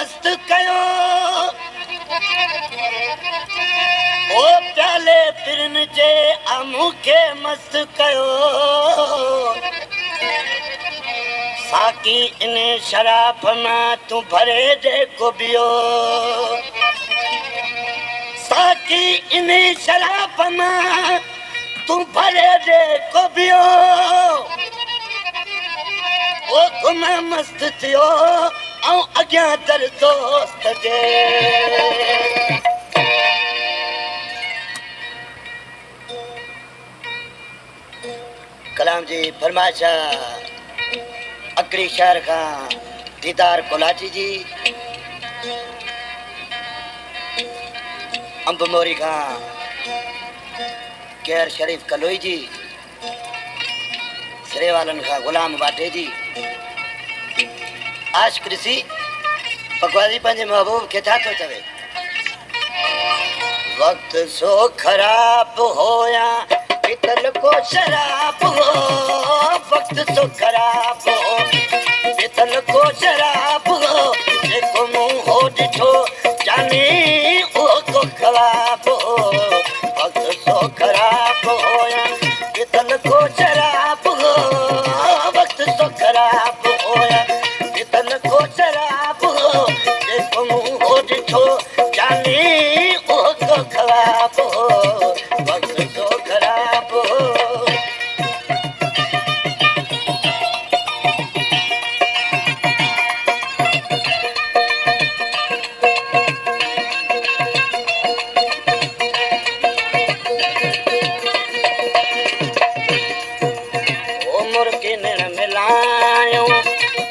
मस्त कयो ओ प्याले पिरन जे अमुखे मस्त कयो साकी इन शराब में तू भरे दे गोबियो साकी इन शराब में तू भरे दे गोबियो ओ तुम मस्त थियो औ अग्या दर दोस्त जे कलाम जी फरमाइश अकड़ी शहर का दीदार कोलाची जी अंब मोरी का केर शरीफ कलोई जी सिरेवालन का गुलाम बाटे जी आश कृषि पकवादी पंजे महबूब के था तो चवे वक्त सो खराब होया पितल को शराब हो वक्त सो खराब हो पितल को शराब हो देखो मुंह हो दिठो जाने ओ को खराब हो वक्त सो खराब होया पितल को शराब हो वक्त सो खराब होया पितल को शराब हो देखो मुंह हो दिठो जाने ओ को खराब हो वक्त सो खराब हो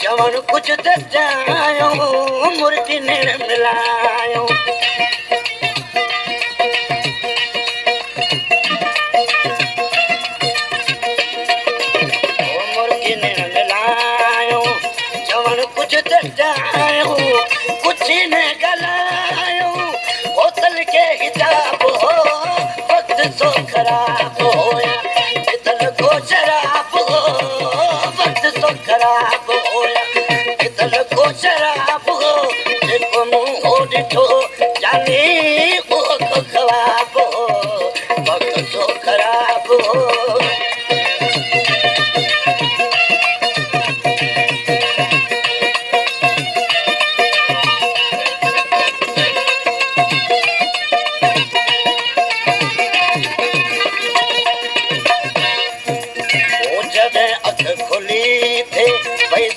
जवन कुछ दजायो मुर्गी ने मिलायो मुर्गी ने मिलायो जवन कुछ दजायो कुछ ने गलायो बोतल के हिसाब हो वक्त सो खराब होया पितल को शराब हो वक्त सो खराब होया पितल को शराब हो देखो मुंह हो दिठो जाने वो को खराब हो वक्त सो खराब हो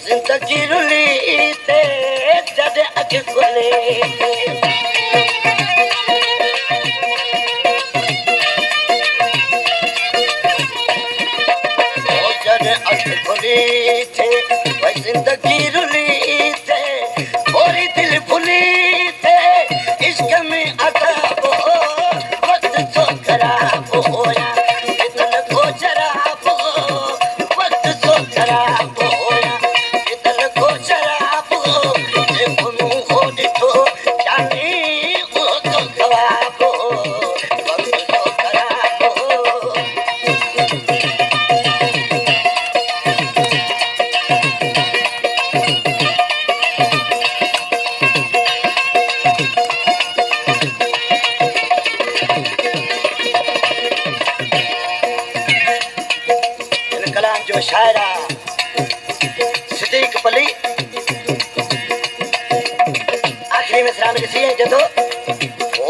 जिंदगी रुली थे जद अख खुले जद अख खुली थे वही जिंदगी रुली थे पूरी दिल भुली थे इश्क में अदाब हो वक्त सो खराब होया पितल को शराब हो वक्त सो खराब होया जो शायरा सिद्दीक पली आखिरी में सलाम किसी है जो तो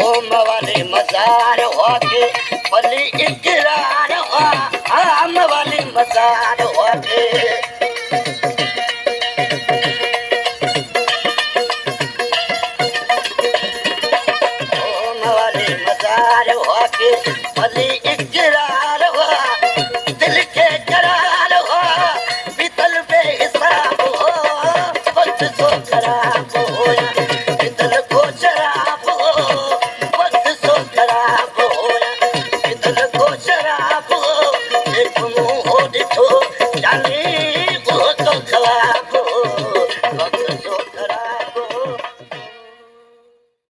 ओम वाले मजार होके पली इकरार हो आम वाले मजार होके